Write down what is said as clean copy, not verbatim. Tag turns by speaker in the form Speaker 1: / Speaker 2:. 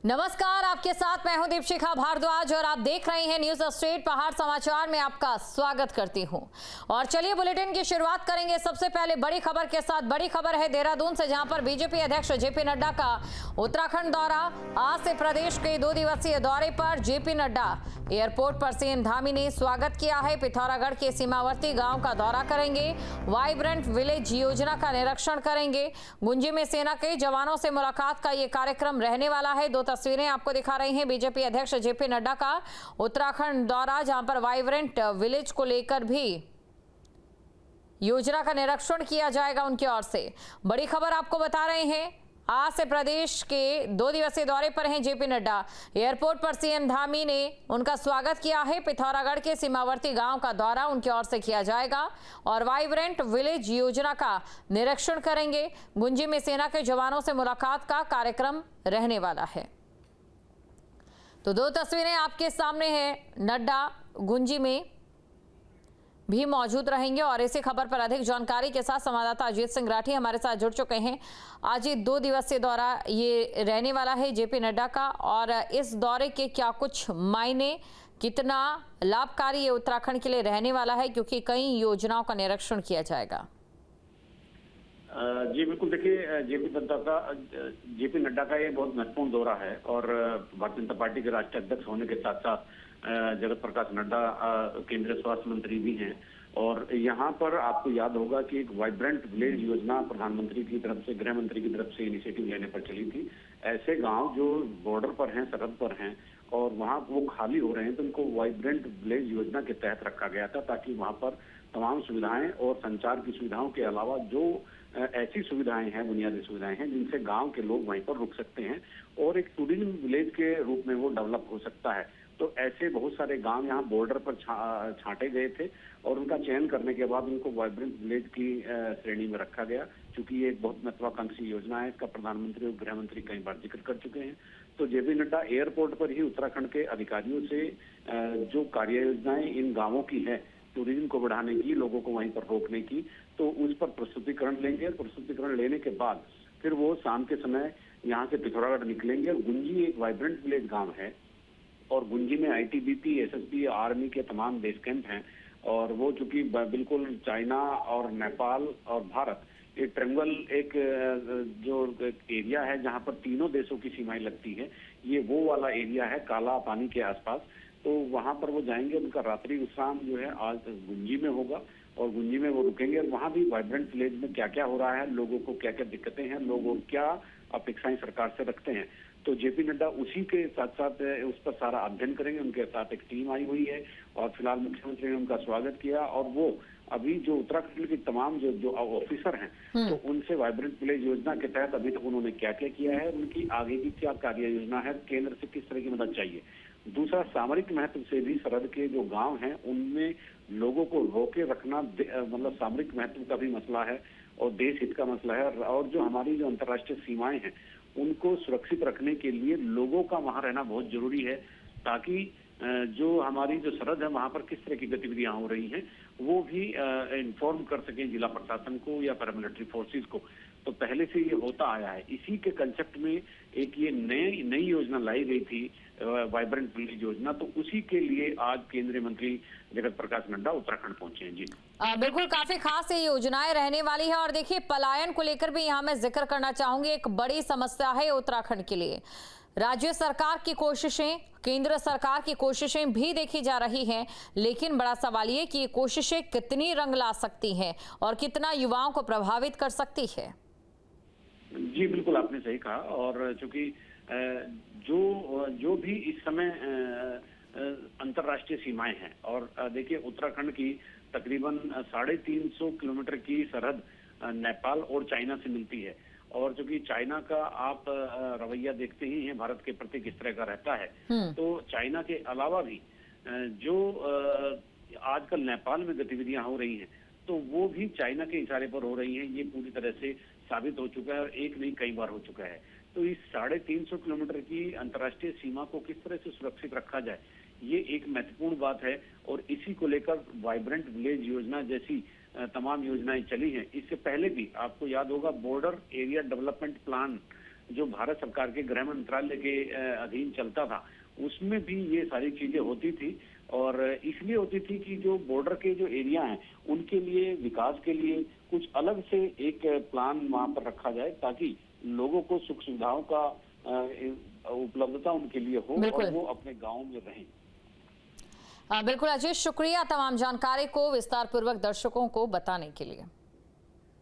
Speaker 1: नमस्कार, आपके साथ मैं हूं दीपशिखा भारद्वाज और आप देख रहे हैं न्यूज स्ट्रेट पहाड़ समाचार में आपका स्वागत करती हूं। और चलिए बुलेटिन की शुरुआत करेंगे सबसे पहले बड़ी खबर के साथ। बड़ी खबर है देहरादून से, जहां पर बीजेपी अध्यक्ष जेपी नड्डा का उत्तराखंड दौरा। आज से प्रदेश के 2 दिवसीय दौरे पर जेपी नड्डा एयरपोर्ट पर सीएम धामी ने स्वागत किया है। पिथौरागढ़ के सीमावर्ती गांव का दौरा करेंगे, वाइब्रेंट विलेज योजना का निरीक्षण करेंगे। गुंजी में सेना के जवानों से मुलाकात का ये कार्यक्रम रहने वाला है। 2 तस्वीरें आपको दिखा रही हैं बीजेपी अध्यक्ष जेपी नड्डा का उत्तराखंड दौरा, जहां पर वाइब्रेंट विलेज को लेकर भी योजना का निरीक्षण किया जाएगा उनकी ओर से। बड़ी खबर आपको बता रहे हैं, आज से प्रदेश के 2 दिवसीय दौरे पर हैं जेपी नड्डा। एयरपोर्ट पर सीएम धामी ने उनका स्वागत किया है। पिथौरागढ़ के सीमावर्ती गांव का दौरा उनकी ओर से किया जाएगा और वाइब्रेंट विलेज योजना का निरीक्षण करेंगे। गुंजी में सेना के जवानों से मुलाकात का कार्यक्रम रहने वाला है। तो 2 तस्वीरें आपके सामने हैं। नड्डा गुंजी में भी मौजूद रहेंगे और इसी खबर पर अधिक जानकारी के साथ संवाददाता अजीत सिंह राठी हमारे साथ जुड़ चुके हैं। आज ये 2 दिवसीय दौरा ये रहने वाला है जेपी नड्डा का, और इस दौरे के क्या कुछ मायने, कितना लाभकारी ये उत्तराखंड के लिए रहने वाला है, क्योंकि कई योजनाओं का निरीक्षण किया जाएगा।
Speaker 2: जी बिल्कुल, देखिए जेपी नड्डा का ये बहुत महत्वपूर्ण दौरा है और भारतीय जनता पार्टी के राष्ट्रीय अध्यक्ष होने के साथ साथ जगत प्रकाश नड्डा केंद्रीय स्वास्थ्य मंत्री भी हैं। और यहाँ पर आपको याद होगा कि एक वाइब्रेंट विलेज योजना प्रधानमंत्री की तरफ से, गृह मंत्री की तरफ से इनिशिएटिव लेने पर चली थी। ऐसे गांव जो बॉर्डर पर हैं, सरहद पर हैं और वहाँ वो खाली हो रहे हैं, तो उनको वाइब्रेंट विलेज योजना के तहत रखा गया था, ताकि वहाँ पर तमाम सुविधाएं और संचार की सुविधाओं के अलावा जो ऐसी सुविधाएं हैं, बुनियादी सुविधाएं हैं, जिनसे गांव के लोग वहीं पर रुक सकते हैं और एक टूरिज्म विलेज के रूप में वो डेवलप हो सकता है। तो ऐसे बहुत सारे गांव यहाँ बॉर्डर पर छांटे गए थे और उनका चयन करने के बाद उनको वाइब्रेंट विलेज की श्रेणी में रखा गया। क्योंकि ये एक बहुत महत्वाकांक्षी योजना है, इसका प्रधानमंत्री और गृह मंत्री कई बार जिक्र कर चुके हैं। तो जेपी नड्डा एयरपोर्ट पर ही उत्तराखंड के अधिकारियों से जो कार्य योजनाएं इन गाँवों की है, टूरिज्म को बढ़ाने की, लोगों को वहीं पर रोकने की, तो उस पर प्रस्तुतिकरण लेंगे। प्रस्तुतिकरण लेने के बाद फिर वो शाम के समय यहाँ से पिथौरागढ़ निकलेंगे। और गुंजी एक वाइब्रेंट विलेज गांव है और गुंजी में आईटीबीपी, एसएसबी, आर्मी के तमाम बेस कैंप हैं। और वो चूंकि बिल्कुल चाइना और नेपाल और भारत ये ट्रेंगल एक जो एरिया है जहाँ पर तीनों देशों की सीमाएं लगती है, ये वो वाला एरिया है काला पानी के आसपास। तो वहां पर वो जाएंगे, उनका रात्रि विश्राम जो है आज गुंजी में होगा और गुंजी में वो रुकेंगे। और वहां भी वाइब्रेंट विलेज में क्या क्या हो रहा है, लोगों को क्या क्या दिक्कतें हैं, लोग क्या अपेक्षाएं सरकार से रखते हैं, तो जेपी नड्डा उसी के साथ साथ उस पर सारा अध्ययन करेंगे। उनके साथ एक टीम आई हुई है और फिलहाल मुख्यमंत्री ने उनका स्वागत किया। और वो अभी जो उत्तराखंड के तमाम जो ऑफिसर हैं, तो उनसे वाइब्रेंट विलेज योजना के तहत अभी तक उन्होंने क्या क्या किया है, उनकी आगे की क्या कार्य योजना है, केंद्र से किस तरह की मदद चाहिए। दूसरा, सामरिक महत्व से भी सरहद के जो गांव हैं उनमें लोगों को रोके रखना, मतलब सामरिक महत्व का भी मसला है और देश हित का मसला है। और जो हमारी जो अंतर्राष्ट्रीय सीमाएं हैं उनको सुरक्षित रखने के लिए लोगों का वहां रहना बहुत जरूरी है, ताकि जो हमारी जो सरहद है वहां पर किस तरह की गतिविधियां हो रही हैं वो भी इन्फॉर्म कर सकें जिला प्रशासन को या पैरामिलिट्री फोर्सेस को। तो पहले से ये होता आया है। इसी के कंसेप्ट में एक ये नई योजना लाई गई थी, वाइब्रेंट विलेज योजना। तो उसी के लिए आज केंद्रीय मंत्री जगत प्रकाश नड्डा उत्तराखंड पहुंचे हैं। जी
Speaker 1: बिल्कुल, काफी खास ये योजनाएं रहने वाली है। और देखिए, पलायन को लेकर भी यहाँ मैं जिक्र करना चाहूंगी, एक बड़ी समस्या है उत्तराखंड के लिए। राज्य सरकार की कोशिशें, केंद्र सरकार की कोशिशें भी देखी जा रही हैं, लेकिन बड़ा सवाल ये कि ये कोशिशें कितनी रंग ला सकती हैं और कितना युवाओं को प्रभावित कर सकती है।
Speaker 2: जी बिल्कुल, आपने सही कहा। और चूंकि जो भी इस समय अंतर्राष्ट्रीय सीमाएं हैं, और देखिए उत्तराखंड की तकरीबन 350 किलोमीटर की सरहद नेपाल और चाइना से मिलती है। और चूंकि चाइना का आप रवैया देखते ही हैं भारत के प्रति किस तरह का रहता है, तो चाइना के अलावा भी जो आजकल नेपाल में गतिविधियां हो रही हैं, तो वो भी चाइना के इशारे पर हो रही हैं। ये पूरी तरह से साबित हो चुका है और एक नहीं कई बार हो चुका है। तो इस 350 किलोमीटर की अंतर्राष्ट्रीय सीमा को किस तरह से सुरक्षित रखा जाए, ये एक महत्वपूर्ण बात है। और इसी को लेकर वाइब्रेंट विलेज योजना जैसी तमाम योजनाएं चली हैं। इससे पहले भी आपको याद होगा बॉर्डर एरिया डेवलपमेंट प्लान जो भारत सरकार के गृह मंत्रालय के अधीन चलता था, उसमें भी ये सारी चीजें होती थी। और इसलिए होती थी कि जो बॉर्डर के जो एरिया हैं उनके लिए विकास के लिए कुछ अलग से एक प्लान वहां पर रखा जाए, ताकि लोगों को सुख सुविधाओं का उपलब्धता उनके लिए हो और वो अपने गाँव में रहें।
Speaker 1: बिल्कुल अजय, शुक्रिया तमाम जानकारी को विस्तार पूर्वक दर्शकों को बताने के लिए।